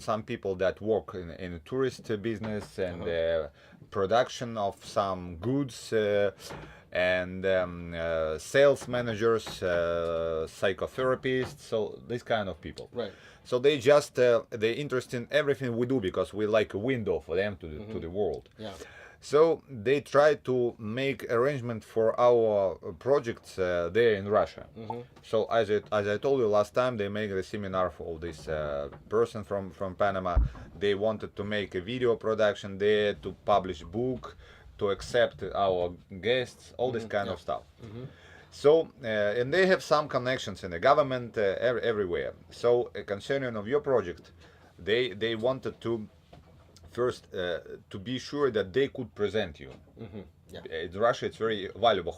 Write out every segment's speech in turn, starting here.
some people that work in the tourist business and production of some goods and sales managers, psychotherapists, so these kind of people. Right. So they just they interested in everything we do because we like a window for them to the world. Yeah. So they try to make arrangement for our projects there in Russia. So as I told you last time, they make the seminar for this person from Panama. They wanted to make a video production there, to publish book, to accept our guests, all this kind of stuff. So and they have some connections in the government everywhere. So concerning of your project, they wanted to first to be sure that they could present you. In Russia, it's very valuable.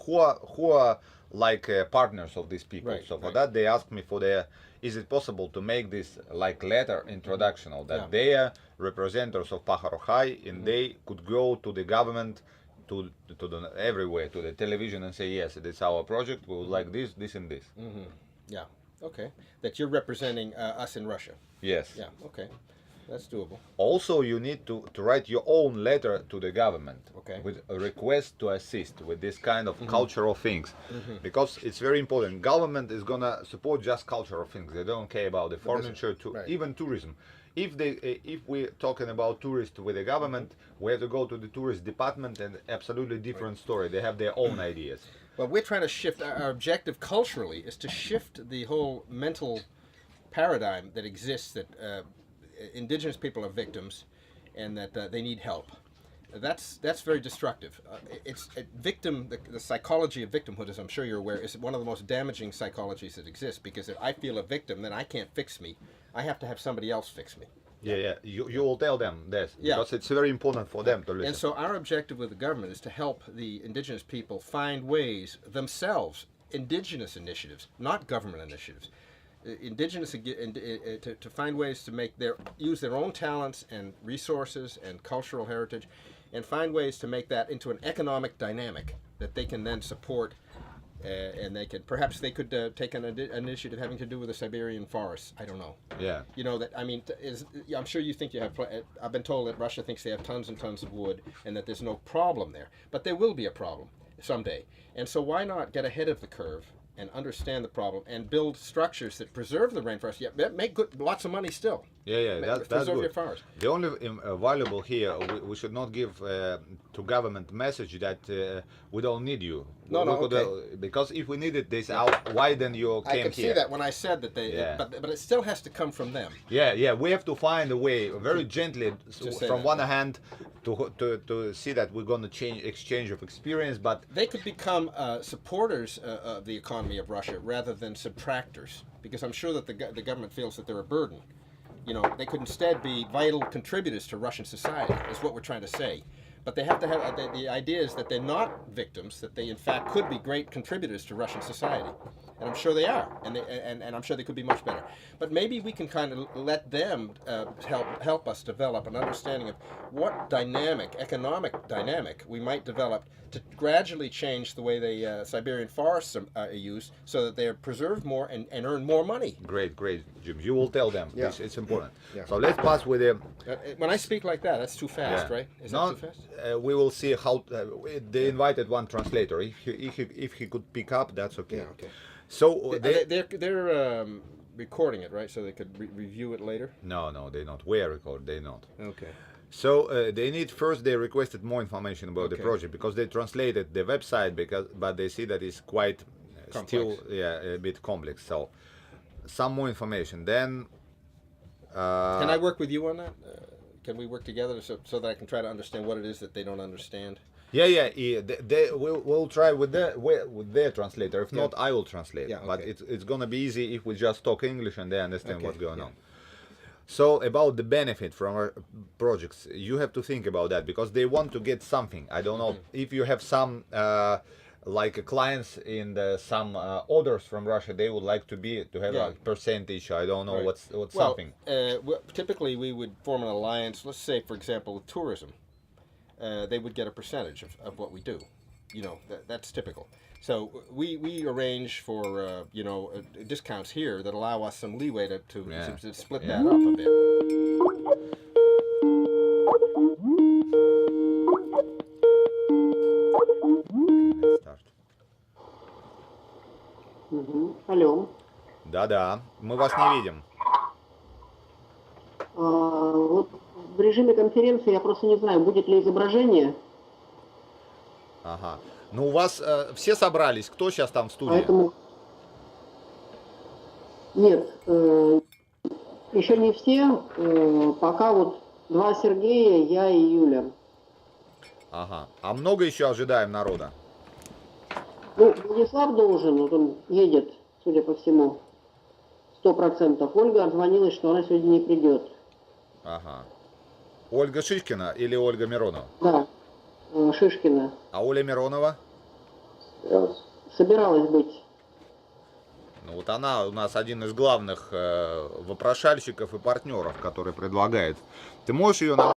Who are like partners of these people? Right, So for right. that, they asked me for the. Is it possible to make this like letter introduction of that they are representatives of ПахароХай and they could go to the government, to the everywhere, to the television and say, yes, it is our project. We would like this, this, and this. Yeah. Okay. That you're representing us in Russia. Yes. Yeah. Okay. That's doable. Also, you need to write your own letter to the government with a request to assist with this kind of cultural things, because it's very important. Government is gonna support just cultural things. They don't care about the furniture, even tourism. If we're talking about tourists with the government, we have to go to the tourist department, and absolutely different story. They have their own ideas. Well, we're trying to shift. Our objective culturally is to shift the whole mental paradigm that exists that indigenous people are victims and that they need help. That's very destructive. The psychology of victimhood, as I'm sure you're aware, is one of the most damaging psychologies that exists, because if I feel a victim, then I can't fix me. I have to have somebody else fix me. Yeah. You will tell them this, because it's very important for them to listen. And so our objective with the government is to help the indigenous people find ways themselves, indigenous initiatives, not government initiatives, to find ways to use their own talents and resources and cultural heritage, and find ways to make that into an economic dynamic that they can then support, and perhaps they could take an initiative having to do with the Siberian forests. I don't know. Yeah. You know, that, I mean, I'm sure you think you have. I've been told that Russia thinks they have tons and tons of wood and that there's no problem there, but there will be a problem someday. And so why not get ahead of the curve and understand the problem and build structures that preserve the rainforest? Yeah, make lots of money still. Yeah, that's preserve good. your forest. The only valuable here, we should not give to government message that we don't need you. Because if we needed this out, why then you came here? I could see that when I said that but it still has to come from them. Yeah, we have to find a way, very gently, from one hand, to see that we're going to exchange of experience, but they could become supporters of the economy of Russia rather than subtractors, because I'm sure that the government feels that they're a burden. You know, they could instead be vital contributors to Russian society, is what we're trying to say. But they have to have, the idea is that they're not victims, that they in fact could be great contributors to Russian society. And I'm sure they are, and I'm sure they could be much better. But maybe we can kind of let them help us develop an understanding of what economic dynamic we might develop to gradually change the way the Siberian forests are used, so that they are preserved more and earn more money. Great, Jim. You will tell them. Yeah. It's important. Yeah. So let's pass with the... when I speak like that, that's too fast, right? Is that too fast? We will see how... they invited one translator. If he could pick up, that's okay. Yeah, okay. So they're recording it, right? So they could review it later? No, they not. We are recording, they not. Okay. So they requested more information about the project, because they translated the website, but they see that it's quite still a bit complex. So some more information. Then can I work with you on that? Can we work together so that I can try to understand what it is that they don't understand? Yeah. We'll try with their translator. If not, I will translate. Yeah, okay. But it's gonna be easy if we just talk English and they understand what's going on. So about the benefit from our projects, you have to think about that, because they want to get something. I don't know if you have some like clients in some orders from Russia. They would like to have a percentage. I don't know what's something. Typically we would form an alliance. Let's say, for example, with tourism, they would get a percentage of what we do. You know, that's typical. So we arrange for discounts here that allow us some leeway to split that up a bit. Да-да, мы вас не видим. Вот в режиме конференции я просто не знаю, будет ли изображение. Ага. Ну, у вас все собрались? Кто сейчас там в студии? Поэтому нет, еще не все. Пока вот два Сергея, я и Юля. Ага. А много еще ожидаем народа? Ну, Владислав должен, вот он едет, судя по всему, 100%. Ольга отзвонилась, что она сегодня не придет. Ага. Ольга Шишкина или Ольга Миронова? Да, Шишкина. А Оля Миронова? Собиралась быть. Ну вот она у нас один из главных вопрошальщиков и партнеров, который предлагает. Ты можешь ее нам